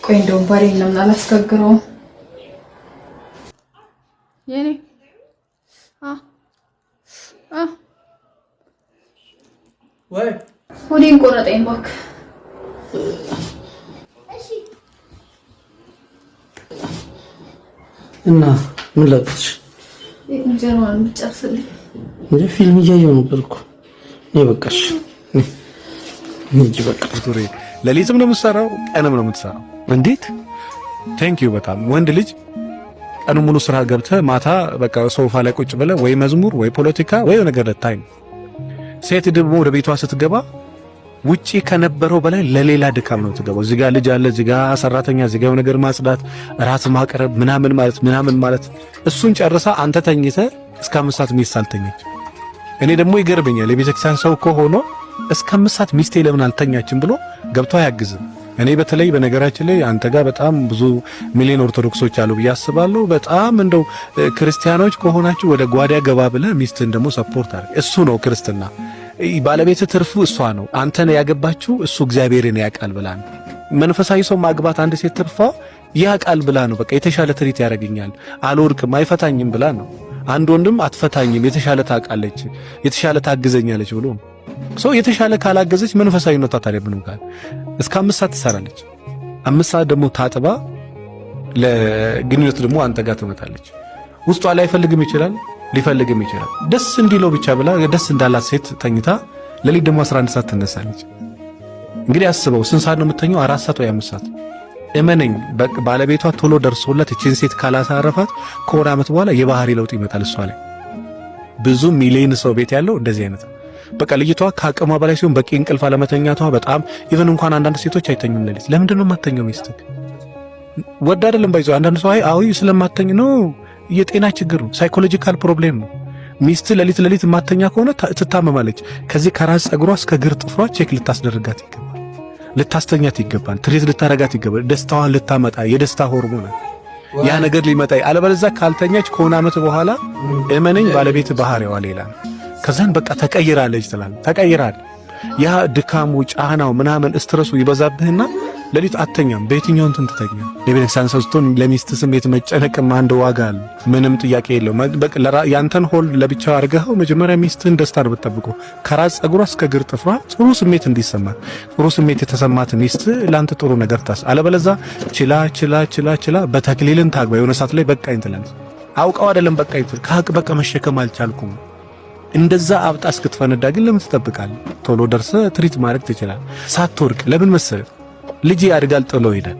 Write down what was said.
ቆይ እንደው ባሬን ለምን አላስከግረውም? የኔ ወይ ሆዴን ቆረጠኝ እባክህ። እና ምን ላድርግሽ? እንጀራውን ብጨርስልኝ እንዴ? ፊልም እያየሁ ነበር እኮ። በቃሽ እንጂ በቃ ቱሪ ለሊትም ነው የምትሰራው፣ ቀንም ነው የምትሰራው። እንዴት ቴንክ ዩ በጣም ወንድ ልጅ ቀኑ ሙሉ ስራ ገብተህ ማታ በቃ ሶፋ ላይ ቁጭ ብለህ ወይ መዝሙር ወይ ፖለቲካ ወይ ነገር ልታይ። ሴት ደግሞ ወደ ቤቷ ስትገባ ውጪ ከነበረው በላይ ለሌላ ድካም ነው ትገባው። እዚህ ጋር ልጅ አለ፣ እዚህ ጋር ሰራተኛ፣ እዚህ ጋር ነገር ማጽዳት፣ ራት ማቅረብ ምናምን ማለት እሱን ጨርሳ አንተ ተኝተህ እስከ 5 ሰዓት ሚስት አልተኛች። እኔ ደግሞ ይገርመኛል የቤተክርስቲያን ሰው ከሆነ እስከ 5 ሰዓት ሚስቴ ለምን አልተኛችም ብሎ ገብቶ አያግዝም። እኔ በተለይ በነገራችን ላይ አንተ ጋር በጣም ብዙ ሚሊዮን ኦርቶዶክሶች አሉ ብዬ አስባለሁ። በጣም እንደው ክርስቲያኖች ከሆናችሁ ወደ ጓዳ ገባ ብለህ ሚስትን ደግሞ ሰፖርት አድርግ። እሱ ነው ክርስትና። ባለቤት ትርፉ እሷ ነው። አንተን ያገባችሁ እሱ እግዚአብሔርን ያውቃል ብላ ነው። መንፈሳዊ ሰው ማግባት አንድ ሴት ትርፋ ያውቃል ብላ ነው። በቃ የተሻለ ትሪት ያደርገኛል፣ አልወርቅም፣ አይፈታኝም ብላ ነው። አንድ ወንድም አትፈታኝም፣ የተሻለ ታውቃለች፣ የተሻለ ታግዘኛለች ብሎ ሰው የተሻለ ካላገዘች መንፈሳዊነቷ ታዲያ ምን ጋር እስከ 5 ሰዓት ትሰራለች። 5 ሰዓት ደግሞ ታጥባ ለግንኙነት ደግሞ አንተ ጋር ትመጣለች። ውስጧ ላይ ፈልግም ይችላል ሊፈልግም ይችላል። ደስ እንዲለው ብቻ ብላ ደስ እንዳላት ሴት ተኝታ ለሊት ደግሞ 11 ሰዓት ትነሳለች። እንግዲህ አስበው ስንት ሰዓት ነው የምትተኛው? 4 ሰዓት ወይ 5 ሰዓት። እመነኝ ባለቤቷ ቶሎ ደርሶላት እቺን ሴት ካላሳረፋት ከወር ዓመት በኋላ የባህሪ ለውጥ ይመጣል እሷ ላይ። ብዙ ሚሊዮን ሰው ቤት ያለው እንደዚህ አይነት በቃ ልጅቷ ከአቅሟ በላይ ሲሆን በቂ እንቅልፍ አለመተኛቷ በጣም ኢቭን እንኳን አንዳንድ ሴቶች አይተኙም ለሊት። ለምንድን ነው የማተኛው? ሚስትህ ወድ አይደለም ባይዞ አንዳንድ ሰው አይ ስለማተኝ ነው፣ የጤና ችግር ነው፣ ሳይኮሎጂካል ፕሮብሌም ነው። ሚስት ለሊት የማተኛ ከሆነ ትታመማለች። ከዚህ ከራስ ጸጉሯ እስከ ግር ጥፍሯ ቼክ ልታስደርጋት ይገባል፣ ልታስተኛት ይገባል፣ ትሪት ልታረጋት ይገባል። ደስታዋን ልታመጣ የደስታ ሆርሞን ያ ነገር ሊመጣ አለበለዚያ ካልተኛች ከሆነ ዓመት በኋላ እመነኝ ባለቤት ባህሪዋ ሌላ ነው። ከዛን በቃ ተቀይራለች ትላለህ። ተቀይራል ያ ድካሙ ጫናው ምናምን ስትረሱ ይበዛብህና ለሊት አተኛም። በየትኛው እንትን ትተኛ? ለቤተክርስቲያን ሰው ስትሆን ለሚስት ስሜት መጨነቅም አንድ ዋጋ አለ፣ ምንም ጥያቄ የለውም። በቃ ያንተን ሆል ለብቻው አድርገኸው መጀመሪያ ሚስትህን ደስታ ነው የምትጠብቀው። ከራስ ጸጉሯ እስከ ግር ጥፍሯ ጥሩ ስሜት እንዲሰማት፣ ጥሩ ስሜት የተሰማት ሚስት ለአንተ ጥሩ ነገር ታስ። አለበለዛ ችላ በተክሊልን ታግባ የሆነ ሰዓት ላይ በቃኝ ትላለች። አውቀው አይደለም በቃኝ ትል ከሀቅ በቃ መሸከም አልቻልኩም እንደዛ አብጣ እስክትፈነዳ ግን ለምን ትጠብቃለህ? ቶሎ ደርሰህ ትሪት ማድረግ ትችላለህ ሳትወርቅ። ለምን መሰለህ ልጅ ያድጋል ጥሎ ይሄዳል።